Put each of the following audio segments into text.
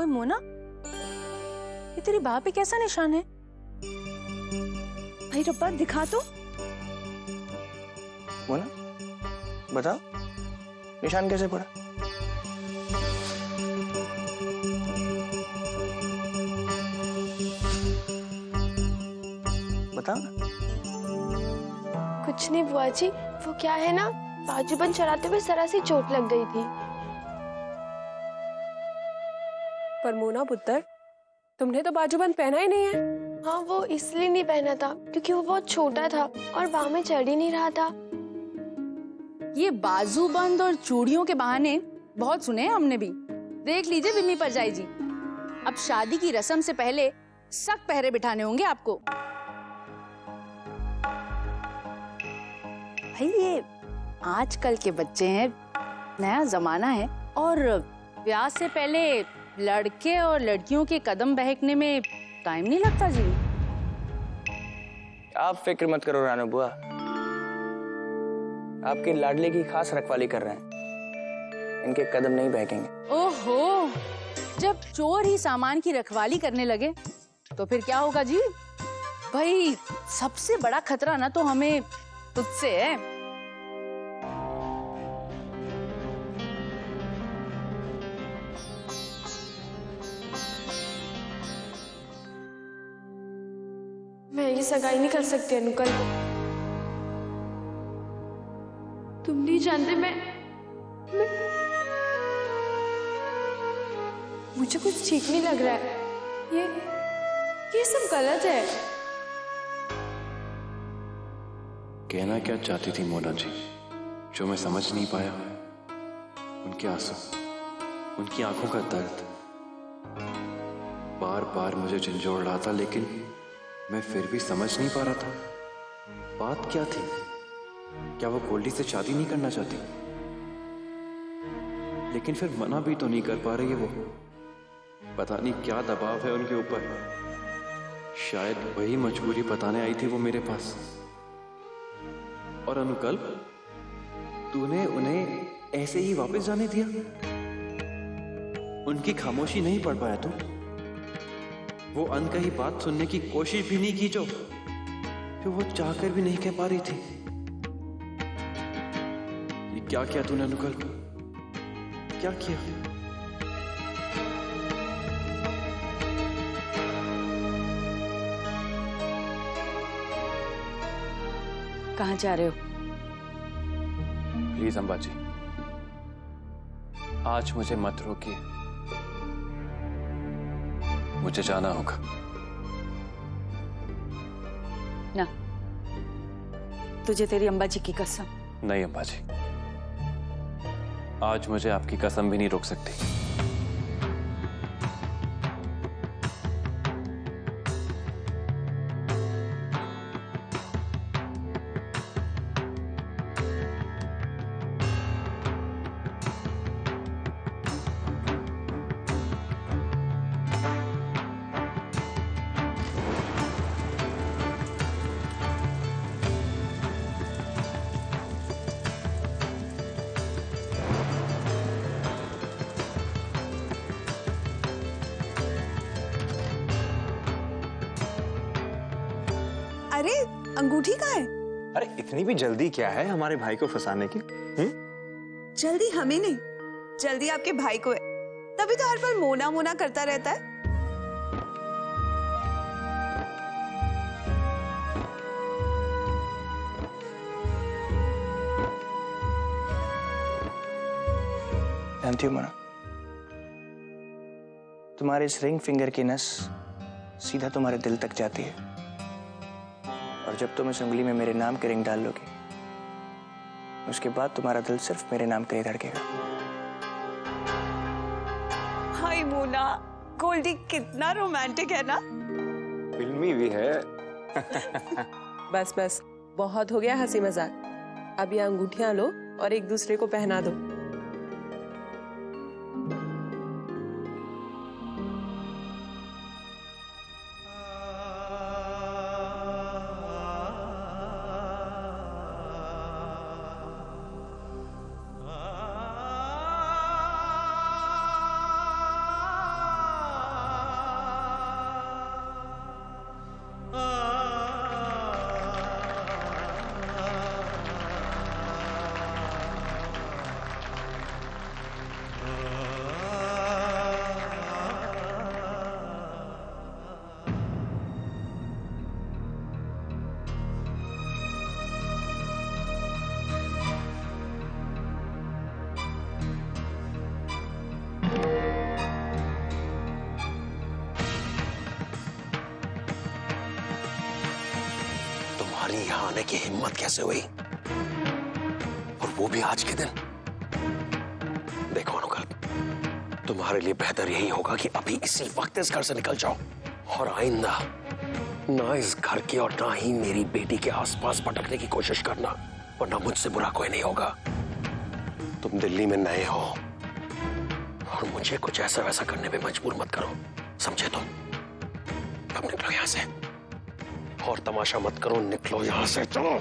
मोना, ये तेरी बाह पे कैसा निशान है? भाई रब्बा दिखा तो। मोना बताओ, निशान कैसे पड़ा? बताओ ना। कुछ नहीं बुआ जी, वो क्या है ना, बाजूबंद चढ़ाते हुए जरा सी चोट लग गई थी। पर मोना पुत्र, तुमने तो बाजूबंद पहना ही नहीं है। हाँ, वो इसलिए नहीं पहना था क्योंकि वो बहुत छोटा था और बाह में चढ़ ही नहीं रहा था। ये बाजूबंद और चूड़ियों के बहाने बहुत सुने हैं हमने भी। देख लीजिए विम्मी परजाई जी, अब शादी की रस्म से पहले सख्त पहरे बिठाने होंगे आपको। भाई ये आजकल के बच्चे हैं, नया जमाना है, और ब्याह से पहले लड़के और लड़कियों के कदम बहकने में टाइम नहीं लगता जी। आप फिक्र मत करो रानू बुआ, आपके लाडले की खास रखवाली कर रहे हैं, इनके कदम नहीं बहकेंगे। ओहो, जब चोर ही सामान की रखवाली करने लगे तो फिर क्या होगा जी? भाई सबसे बड़ा खतरा ना तो हमें तुझसे है। मैं ये सगाई नहीं कर सकती अनुकल। तुम नहीं जानते, मैं मुझे कुछ ठीक नहीं लग रहा है। ये सब गलत है। कहना क्या चाहती थी मोना जी, जो मैं समझ नहीं पाया? उनके आंसू, उनकी आंखों का दर्द बार बार मुझे झंझोड़ रहा था, लेकिन मैं फिर भी समझ नहीं पा रहा था बात क्या थी। क्या वो गोल्डी से शादी नहीं करना चाहती? लेकिन फिर मना भी तो नहीं कर पा रही है वो। पता नहीं क्या दबाव है उनके ऊपर। शायद वही मजबूरी बताने आई थी वो मेरे पास। और अनुकल्प, तूने उन्हें ऐसे ही वापस जाने दिया? उनकी खामोशी नहीं पढ़ पाया तू? वो अनकही बात सुनने की कोशिश भी नहीं की जो वो चाहकर भी नहीं कह पा रही थी। ये क्या किया तूने अनुकल्प? क्या किया? कहाँ जा रहे हो? प्लीज अम्बा जी, आज मुझे मत रोकिए, मुझे जाना होगा। ना, तुझे तेरी अम्बा जी की कसम। नहीं अम्बा जी, आज मुझे आपकी कसम भी नहीं रोक सकती। अरे अंगूठी कहाँ है? अरे इतनी भी जल्दी क्या है हमारे भाई को फंसाने की? जल्दी हमें नहीं, जल्दी आपके भाई को है, तभी तो हर पल मोना मोना करता रहता है। जानती हो मोना, तुम्हारे इस रिंग फिंगर की नस सीधा तुम्हारे दिल तक जाती है, और जब तुम इस उंगली में मेरे नाम की रिंग डाल लोगे, उसके बाद तुम्हारा दिल सिर्फ मेरे नाम के लिए धड़केगा। हाय मोना, गोल्डी कितना रोमांटिक है ना? फिल्मी भी है। बस बस, बहुत हो गया हंसी मजाक। अब ये अंगूठियां लो और एक दूसरे को पहना दो। यहाँ आने की हिम्मत कैसे हुई, और वो भी आज के दिन। देखो अनुकल्प, तुम्हारे लिए बेहतर यही होगा कि अभी इसी वक्त इस घर से निकल जाओ, और आइंदा ना इस घर के और ना ही मेरी बेटी के आसपास भटकने की कोशिश करना, वरना मुझसे बुरा कोई नहीं होगा। तुम दिल्ली में नए हो और मुझे कुछ ऐसा वैसा करने पे मजबूर मत करो, समझे तुम? अब निकलो यहां से, और तमाशा मत करो, निकलो यहां से, चलो।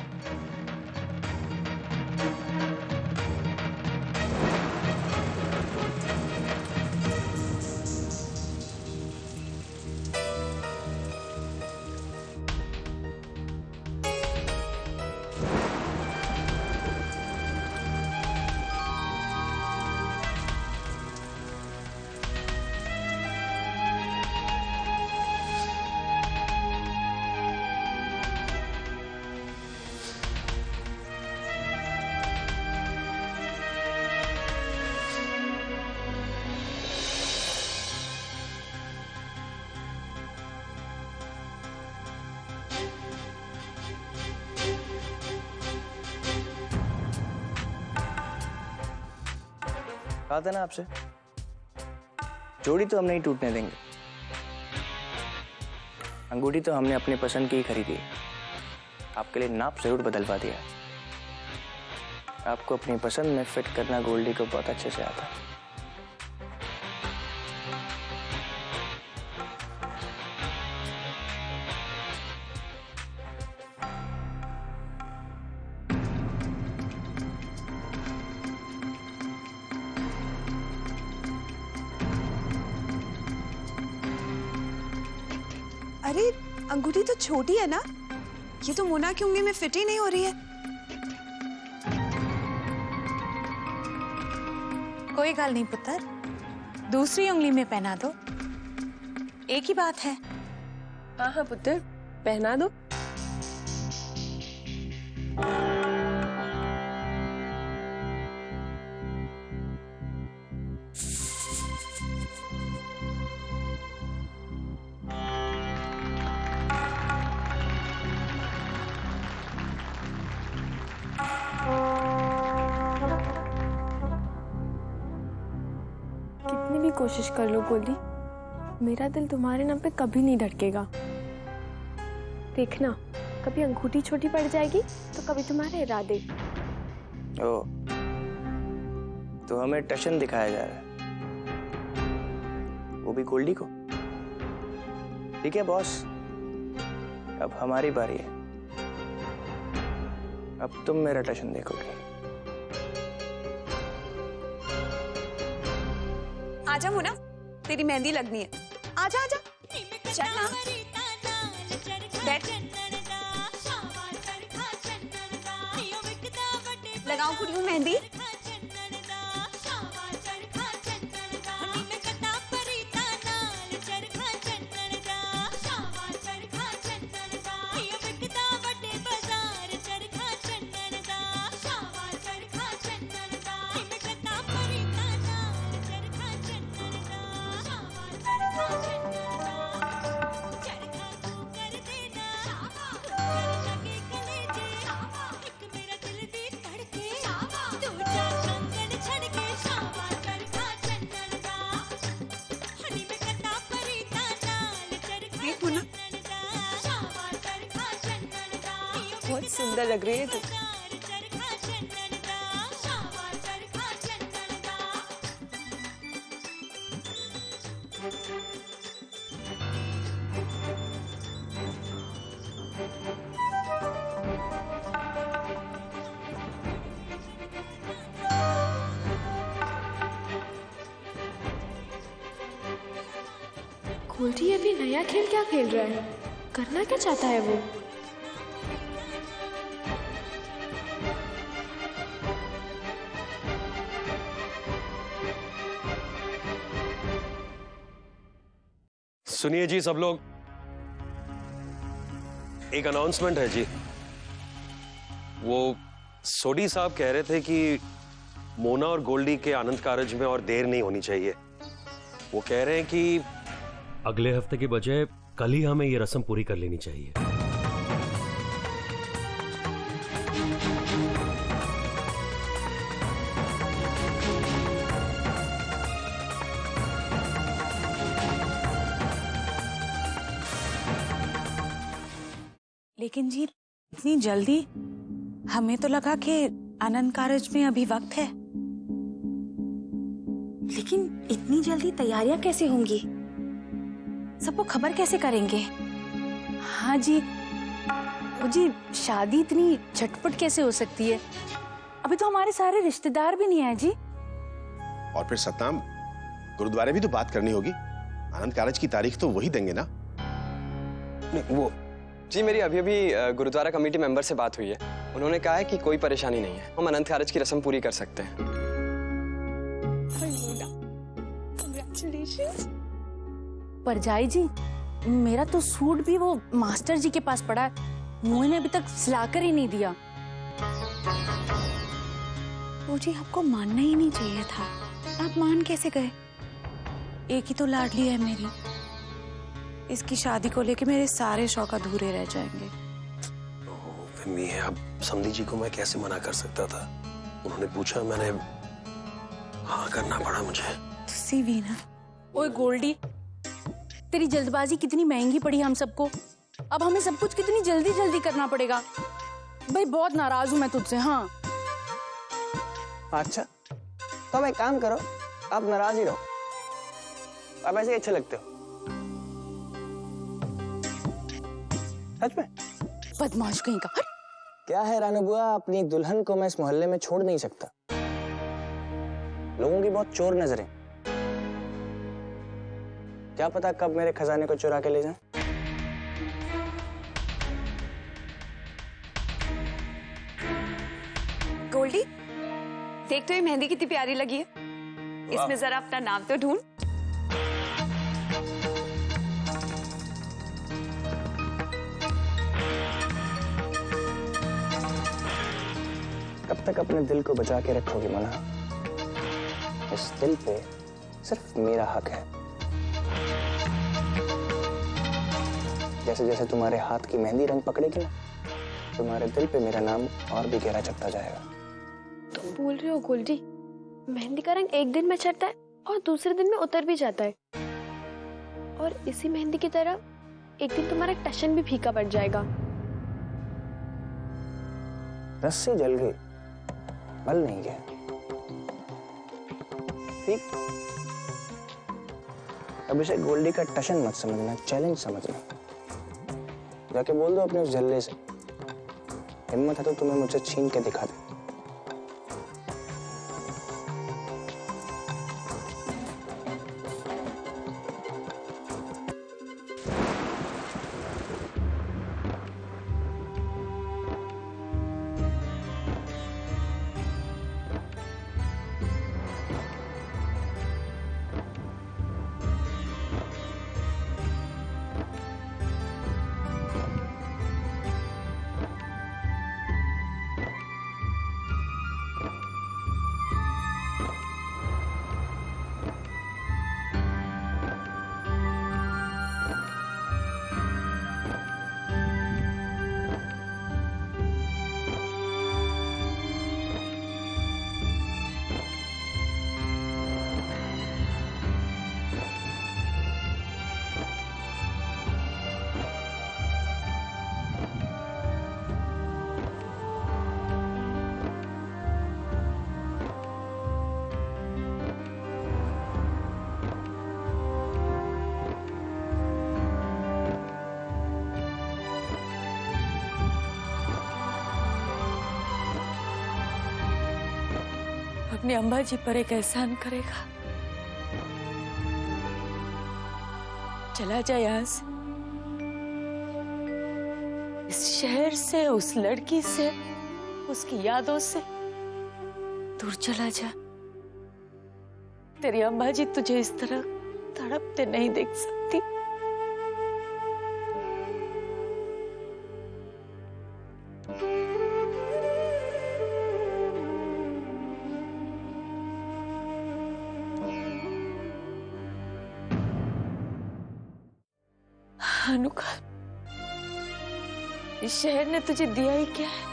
कहा था ना आपसे, जोड़ी तो हम नहीं टूटने देंगे। अंगूठी तो हमने अपनी पसंद की ही खरीदी, आपके लिए नाप जरूर बदलवा दिया। आपको अपनी पसंद में फिट करना गोल्डी को बहुत अच्छे से आता है। अरे अंगूठी तो छोटी है ना, ये तो मोना की उंगली में फिट ही नहीं हो रही है। कोई गल नहीं पुत्र, दूसरी उंगली में पहना दो, एक ही बात है। हाँ हाँ पुत्र, पहना दो। कितनी भी कोशिश कर लो गोल्डी, मेरा दिल तुम्हारे नाम पे कभी नहीं धड़केगा। देखना, कभी अंगूठी छोटी पड़ जाएगी तो कभी तुम्हारे इरादे। ओ, तो हमें टशन दिखाया जा रहा है, वो भी गोल्डी को। ठीक है बॉस, अब हमारी बारी है। अब तुम मेरा टशन देखोगे। आजा मोना, तेरी मेहंदी लगनी है। आजा आजा, चल ना, बैठ। लगाऊं कुड़ियों मेहंदी? बहुत सुंदर लग रही है तू। गोल्डी अभी नया खेल क्या खेल रहा है? करना क्या चाहता है वो? सुनिए जी सब लोग, एक अनाउंसमेंट है जी। वो सोडी साहब कह रहे थे कि मोना और गोल्डी के आनंद कारज में और देर नहीं होनी चाहिए। वो कह रहे हैं कि अगले हफ्ते के बजाय कल ही हमें ये रस्म पूरी कर लेनी चाहिए। लेकिन जी इतनी जल्दी, हमें तो लगा कि आनंद कारज में अभी वक्त है। लेकिन इतनी जल्दी तैयारियां कैसे होंगी? सबको खबर कैसे करेंगे? हाँ जी, वो जी शादी इतनी झटपट कैसे हो सकती है? अभी तो हमारे सारे रिश्तेदार भी नहीं आए जी। और फिर सतनाम, गुरुद्वारे भी तो बात करनी होगी। आनंद कारज की तारीख तो वही देंगे ना। नहीं, वो जी मेरी अभी अभी गुरुद्वारा कमेटी मेंबर से बात हुई है। उन्होंने कहा है कि कोई परेशानी नहीं है, हम अनंत कारज की रस्म पूरी कर सकते हैं। परजाई जी, मेरा तो सूट भी वो मास्टर जी के पास पड़ा है, मोहन ने अभी तक सिलाकर ही नहीं दिया। मुझे आपको मानना ही नहीं चाहिए था। आप मान कैसे गए? एक ही तो लाडली है मेरी, इसकी शादी को लेके मेरे सारे शौक अधूरे रह जाएंगे। मम्मी, अब समधी जी को मैं कैसे मना कर सकता था? उन्होंने पूछा, मैंने हाँ करना पड़ा मुझे। तुसी भी ना। ओए गोल्डी, तेरी जल्दबाजी कितनी महंगी पड़ी हम सबको। अब हमें सब कुछ कितनी जल्दी जल्दी करना पड़ेगा। भाई बहुत नाराज हूं मैं तुझसे। हाँ अच्छा, तो अब एक काम करो, आप नाराज ही रहो, आप ऐसे ही अच्छे लगते हो। सच में बदमाश कहीं का। क्या है रानू बुआ, अपनी दुल्हन को मैं इस मोहल्ले में छोड़ नहीं सकता। लोगों की बहुत चोर नजरें, क्या पता कब मेरे खजाने को चुरा के ले जाएं। गोल्डी, देख तो ये मेहंदी कितनी प्यारी लगी है। इसमें जरा अपना नाम तो ढूंढ। कब तक अपने दिल को बचा के रखोगी मना? इस दिल पे सिर्फ मेरा हक है। जैसे जैसे तुम्हारे हाथ की मेहंदी रंग पकड़ेगी ना, तुम्हारे दिल पे मेरा नाम और भी गहरा चढ़ता जाएगा। तुम बोल रहे हो गोल्डी, मेहंदी का रंग एक दिन में चढ़ता है और दूसरे दिन में उतर भी जाता है, और इसी मेहंदी की तरह एक दिन तुम्हारा टशन भी फीका पड़ जाएगा। रस्सी जल गई, बल नहीं गया। ठीक, अब इसे गोल्डी का टशन मत समझना, चैलेंज समझना। जाके बोल दो अपने उस जल्ले से, हिम्मत है तो तुम्हें मुझसे छीन के दिखा दे। अपने अम्बा जी पर एक एहसान करेगा। चला जा यहाँ से, इस शहर से, उस लड़की से, उसकी यादों से दूर चला जा। तेरी अम्बा जी तुझे इस तरह तड़पते नहीं देख सकती। अनुका, इस शहर ने तुझे दिया ही क्या है?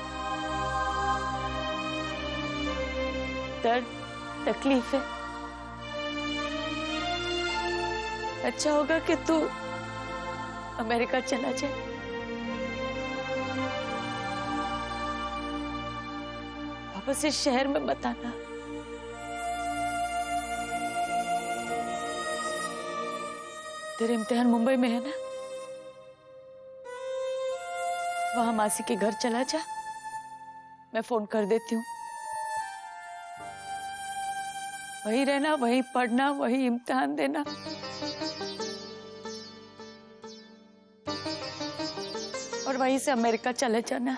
दर्द तकलीफ है। अच्छा होगा कि तू अमेरिका चला जाए। वापस इस शहर में मत आना। तेरे इम्तिहान मुंबई में है ना, वहां मासी के घर चला जा, मैं फोन कर देती हूँ। वहीं रहना, वहीं पढ़ना, वहीं इम्तिहान देना। और वहीं से अमेरिका चले जाना।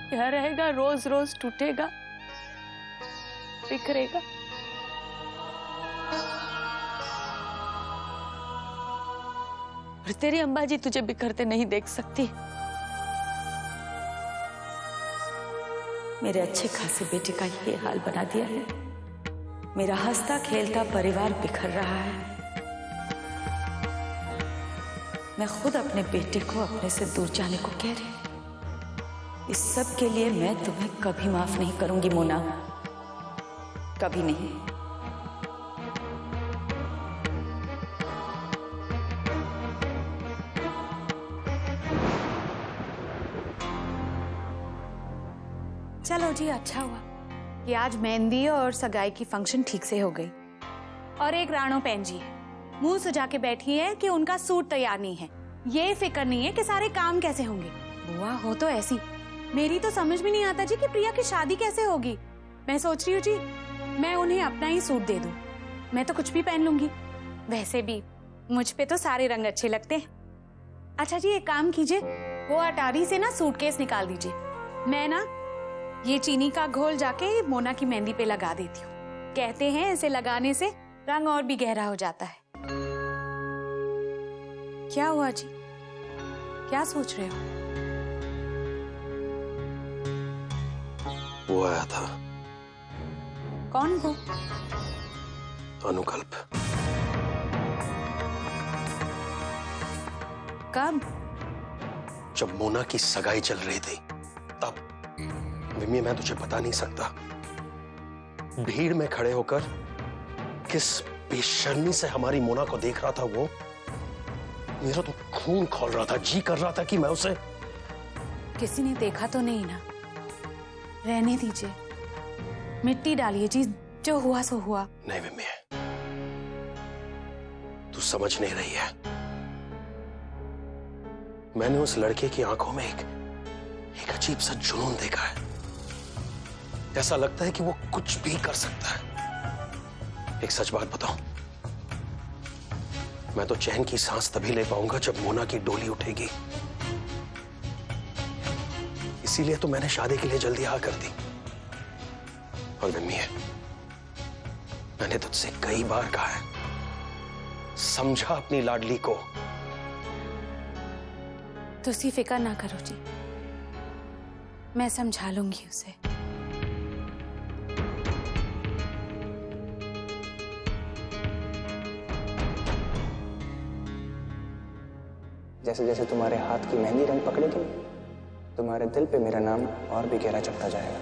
क्या रहेगा, रोज रोज टूटेगा, बिखरेगा। और तेरी अम्बा जी तुझे बिखरते नहीं देख सकती। मेरे अच्छे खासे बेटे का ये हाल बना दिया है। मेरा हंसता खेलता परिवार बिखर रहा है। मैं खुद अपने बेटे को अपने से दूर जाने को कह रही। इस सब के लिए मैं तुम्हें कभी माफ नहीं करूंगी मोना, कभी नहीं। चलो जी, अच्छा हुआ कि आज मेहंदी और सगाई की फंक्शन ठीक से हो गई। और एक राणो बहन जी है, मुंह सुझा के बैठी है कि उनका सूट तैयार नहीं है। ये फिक्र नहीं है कि सारे काम कैसे होंगे। बुआ हो तो ऐसी। मेरी तो समझ में नहीं आता जी कि प्रिया की शादी कैसे होगी। मैं सोच रही हूँ जी, मैं उन्हें अपना ही सूट दे दूं। मैं तो कुछ भी पहन लूंगी। वैसे भी मुझ पे तो सारे रंग अच्छे लगते हैं। अच्छा जी, एक काम कीजिए, वो अटारी से ना सूटकेस निकाल दीजिए। मैं ना ये चीनी का घोल जाके मोना की मेहंदी पे लगा देती हूँ। कहते हैं इसे लगाने से रंग और भी गहरा हो जाता है। क्या हुआ जी, क्या सोच रहे हो? वो आया था। कौन वो? अनुकल्प। कब? जब मोना की सगाई चल रही थी तब। विमी, मैं तुझे बता नहीं सकता, भीड़ में खड़े होकर किस बेशर्मी से हमारी मोना को देख रहा था वो। मेरा तो खून खौल रहा था, जी कर रहा था कि मैं उसे। किसी ने देखा तो नहीं ना? रहने दीजिए, मिट्टी डालिए जी, जो हुआ सो हुआ। नहीं विमी, तू समझ नहीं रही है। मैंने उस लड़के की आंखों में एक अजीब सा जुनून देखा है। ऐसा लगता है कि वो कुछ भी कर सकता है। एक सच बात बताऊं, मैं तो चैन की सांस तभी ले पाऊंगा जब मोना की डोली उठेगी। इसीलिए तो मैंने शादी के लिए जल्दी हाँ कर दी। और मम्मी, मैंने तुझसे कई बार कहा है, समझा अपनी लाडली को। तुसी फिक्र ना करो जी, मैं समझा लूंगी उसे। जैसे जैसे तुम्हारे हाथ की मेहंदी रंग पकड़ेगी, तुम्हारे दिल पे मेरा नाम और भी गहरा चढ़ता जाएगा।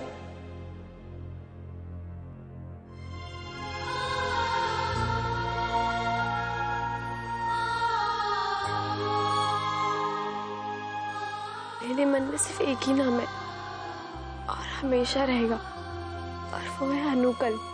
मेरे मन में सिर्फ एक ही नाम है और हमेशा रहेगा, और वो है अनुकल्प।